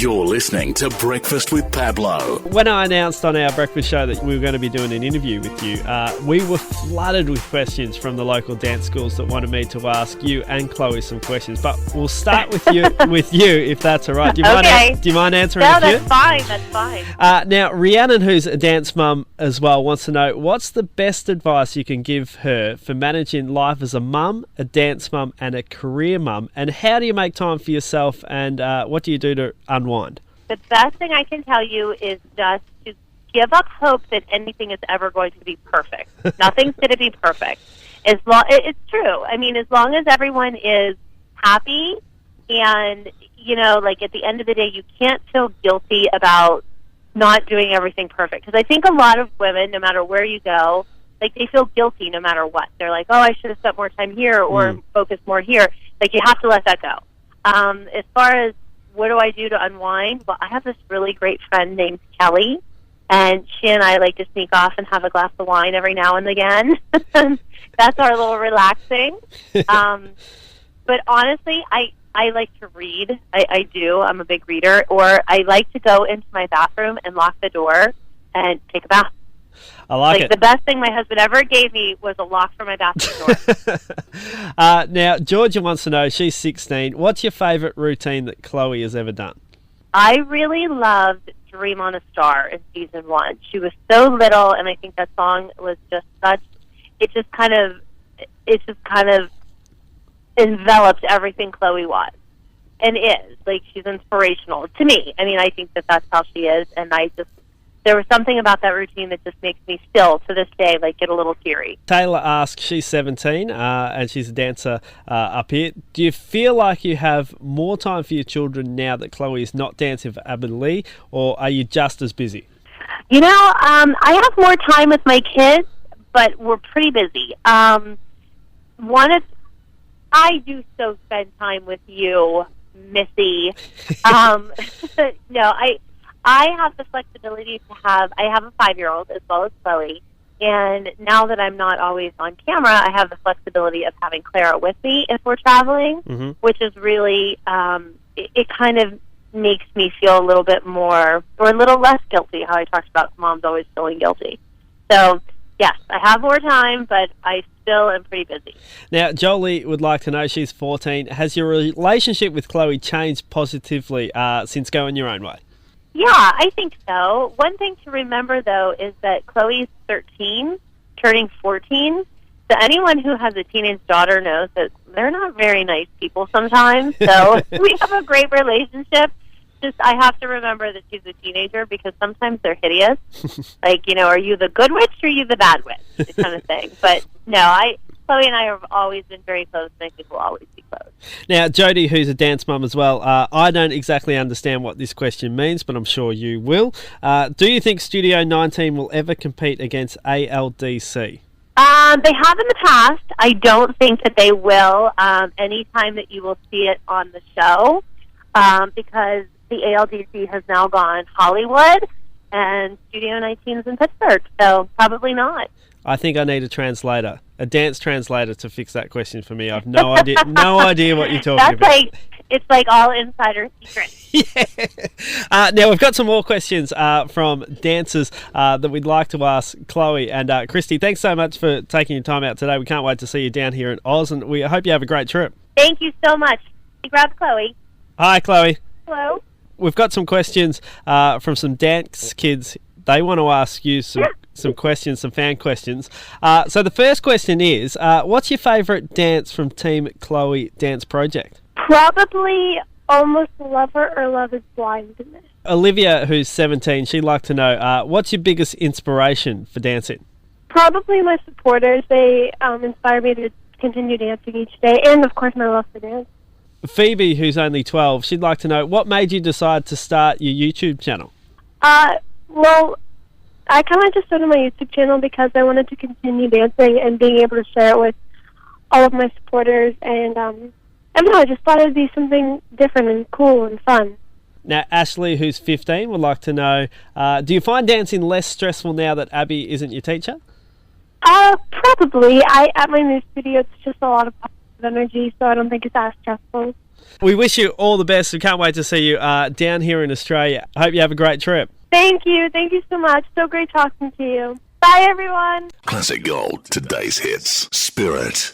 You're listening to Breakfast with Pablo. When I announced on our breakfast show that we were going to be doing an interview with you, we were flooded with questions from the local dance schools that wanted me to ask you and Chloe some questions. But we'll start with you, if that's all right. Do you mind answering a few? No, that's fine. Now, Rhiannon, who's a dance mum as well, wants to know, what's the best advice you can give her for managing life as a mum, a dance mum, and a career mum? And how do you make time for yourself, and what do you do to unwind? The best thing I can tell you is just to give up hope that anything is ever going to be perfect. Nothing's going to be perfect. It's true. I mean, as long as everyone is happy and, like at the end of the day, you can't feel guilty about not doing everything perfect. Because I think a lot of women, no matter where you go, like they feel guilty no matter what. They're like, oh, I should have spent more time here or focused more here. Like you have to let that go. As far as what do I do to unwind? Well, I have this really great friend named Kelly, and she and I like to sneak off and have a glass of wine every now and again. That's our little relaxing. But honestly, I like to read. I do. I'm a big reader. Or I like to go into my bathroom and lock the door and take a bath. I like it. The best thing my husband ever gave me was a lock for my bathroom door. Now, Georgia wants to know, she's 16, what's your favourite routine that Chloe has ever done? I really loved Dream on a Star in season 1. She was so little, and I think that song was just it just kind of enveloped everything Chloe was and is. Like, she's inspirational to me. I mean, I think that that's how she is, and there was something about that routine that just makes me still, to this day, like get a little teary. Taylor asks, she's 17 and she's a dancer up here. Do you feel like you have more time for your children now that Chloe is not dancing for Aberdeen, or are you just as busy? I have more time with my kids, but we're pretty busy. I do so spend time with you, Missy. No, I have the flexibility I have a 5-year-old as well as Chloe, and now that I'm not always on camera, I have the flexibility of having Clara with me if we're traveling, which is really, it kind of makes me feel a little bit more, or a little less guilty, how I talked about moms always feeling guilty. So, yes, I have more time, but I still am pretty busy. Now, Jolie would like to know, she's 14, has your relationship with Chloe changed positively since going your own way? Yeah, I think so. One thing to remember, though, is that Chloe's 13, turning 14. So anyone who has a teenage daughter knows that they're not very nice people sometimes. So we have a great relationship. Just I have to remember that she's a teenager because sometimes they're hideous. Like, are you the good witch or are you the bad witch? Kind of thing. But no, Chloe and I have always been very close, and I think we'll always be close. Now, Jody, who's a dance mum as well, I don't exactly understand what this question means, but I'm sure you will. Do you think Studio 19 will ever compete against ALDC? They have in the past. I don't think that they will anytime that you will see it on the show because the ALDC has now gone Hollywood and Studio 19 is in Pittsburgh, so probably not. I think I need a dance translator to fix that question for me. I've no idea what you're talking about. It's like all insider secrets. Yeah. Now, we've got some more questions from dancers that we'd like to ask Chloe and Christi. Thanks so much for taking your time out today. We can't wait to see you down here in Oz, and we hope you have a great trip. Thank you so much. Grab Chloe. Hi, Chloe. Hello. We've got some questions from some dance kids. They want to ask you some questions, some fan questions. So the first question is, what's your favourite dance from Team Chloe Dance Project? Probably Almost a Lover or Love is Blind. Olivia, who's 17, she'd like to know, what's your biggest inspiration for dancing? Probably my supporters. They inspire me to continue dancing each day, and of course my love for dance. Phoebe, who's only 12, she'd like to know, what made you decide to start your YouTube channel? Well, I kind of just started my YouTube channel because I wanted to continue dancing and being able to share it with all of my supporters, and I don't know, I just thought it would be something different and cool and fun. Now, Ashley, who's 15, would like to know, do you find dancing less stressful now that Abby isn't your teacher? Probably. At my new studio, it's just a lot of positive energy, so I don't think it's as stressful. We wish you all the best. We can't wait to see you down here in Australia. I hope you have a great trip. Thank you. Thank you so much. So great talking to you. Bye, everyone. Classic Gold, today's hits. Spirit.